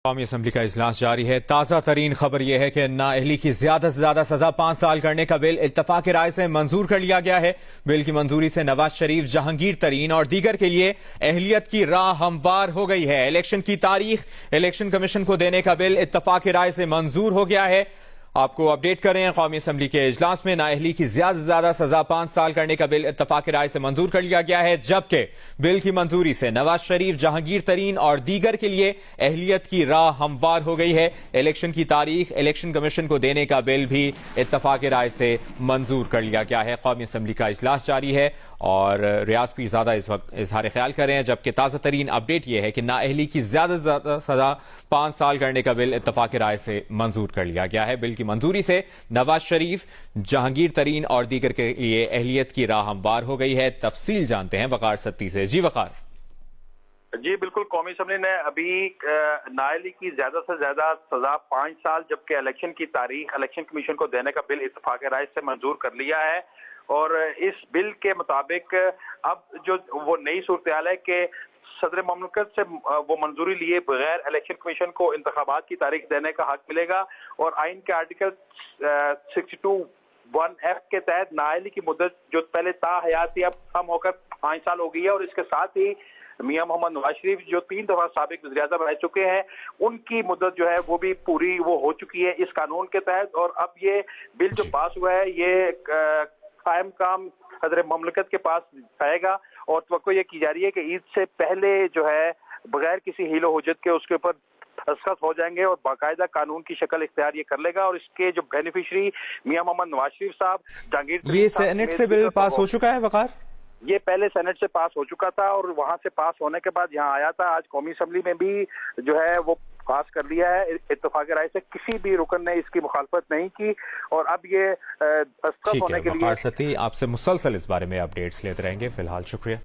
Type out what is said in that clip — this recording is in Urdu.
قومی اسمبلی کا اجلاس جاری ہے۔ تازہ ترین خبر یہ ہے کہ نااہلی کی زیادہ سے زیادہ سزا 5 سال کرنے کا بل اتفاق رائے سے منظور کر لیا گیا ہے۔ بل کی منظوری سے نواز شریف، جہانگیر ترین اور دیگر کے لیے اہلیت کی راہ ہموار ہو گئی ہے۔ الیکشن کی تاریخ الیکشن کمیشن کو دینے کا بل اتفاق رائے سے منظور ہو گیا ہے۔ آپ کو اپڈیٹ کر رہے ہیں، قومی اسمبلی کے اجلاس میں نااہلی کی زیادہ سے زیادہ سزا 5 سال کرنے کا بل اتفاق رائے سے منظور کر لیا گیا ہے، جبکہ بل کی منظوری سے نواز شریف، جہانگیر ترین اور دیگر کے لیے اہلیت کی راہ ہموار ہو گئی ہے۔ الیکشن کی تاریخ الیکشن کمیشن کو دینے کا بل بھی اتفاق رائے سے منظور کر لیا گیا ہے۔ قومی اسمبلی کا اجلاس جاری ہے اور ریاض پیر زادہ اس وقت اظہار خیال کر رہے ہیں، جبکہ تازہ ترین اپڈیٹ یہ ہے کہ نااہلی کی زیادہ سے زیادہ سزا 5 سال کرنے کا بل اتفاق رائے سے منظور کر لیا گیا ہے۔ بل کی منظوری سے نواز شریف، جہانگیر ترین اور دیگر کے لیے اہلیت کی راہ ہموار ہو گئی ہے۔ تفصیل جانتے ہیں وقار ستی سے۔ جی وقار۔ جی بالکل، قومی اسمبلی نے ابھی نااہلی کی زیادہ سے زیادہ سزا 5 سال جبکہ الیکشن کی تاریخ الیکشن کمیشن کو دینے کا بل اتفاق رائے سے منظور کر لیا ہے، اور اس بل کے مطابق اب جو وہ نئی صورتحال ہے کہ صدر مملکت سے وہ منظوری لیے بغیر الیکشن کمیشن کو انتخابات کی تاریخ دینے کا حق ملے گا، اور آئین کے آرٹیکل 62(1)(f) کے تحت نااہلی کی مدت جو پہلے تا حیات تھی اب کم ہو کر 5 سال ہو گئی ہے، اور اس کے ساتھ ہی میاں محمد نواز شریف جو 3 دفعہ سابق وزیر اعظم رہ چکے ہیں ان کی مدت جو ہے وہ بھی پوری وہ ہو چکی ہے اس قانون کے تحت، اور اب یہ بل جو پاس ہوا ہے یہ قائم کام صدر مملکت کے پاس جائے گا، اور توقع یہ کی جا رہی ہے کہ عید سے پہلے جو ہے بغیر کسی حیل و حجت کے اس کے اوپر دستخط ہو جائیں گے اور باقاعدہ قانون کی شکل اختیار یہ کر لے گا، اور اس کے جو بینیفیشری میاں محمد نواز شریف صاحب، جہانگیر یہ سینٹ سے بل پاس ہو چکا ہے وقار؟ یہ پہلے سینٹ سے پاس ہو چکا تھا اور وہاں سے پاس ہونے کے بعد یہاں آیا تھا۔ آج قومی اسمبلی میں بھی جو ہے وہ پاس کر لیا ہے اتفاق رائے سے، کسی بھی رکن نے اس کی مخالفت نہیں کی، اور اب یہ دستخط ہونے کے لیے وقار ستی آپ سے مسلسل اس بارے میں اپڈیٹس لیتے رہیں گے۔ فی الحال شکریہ۔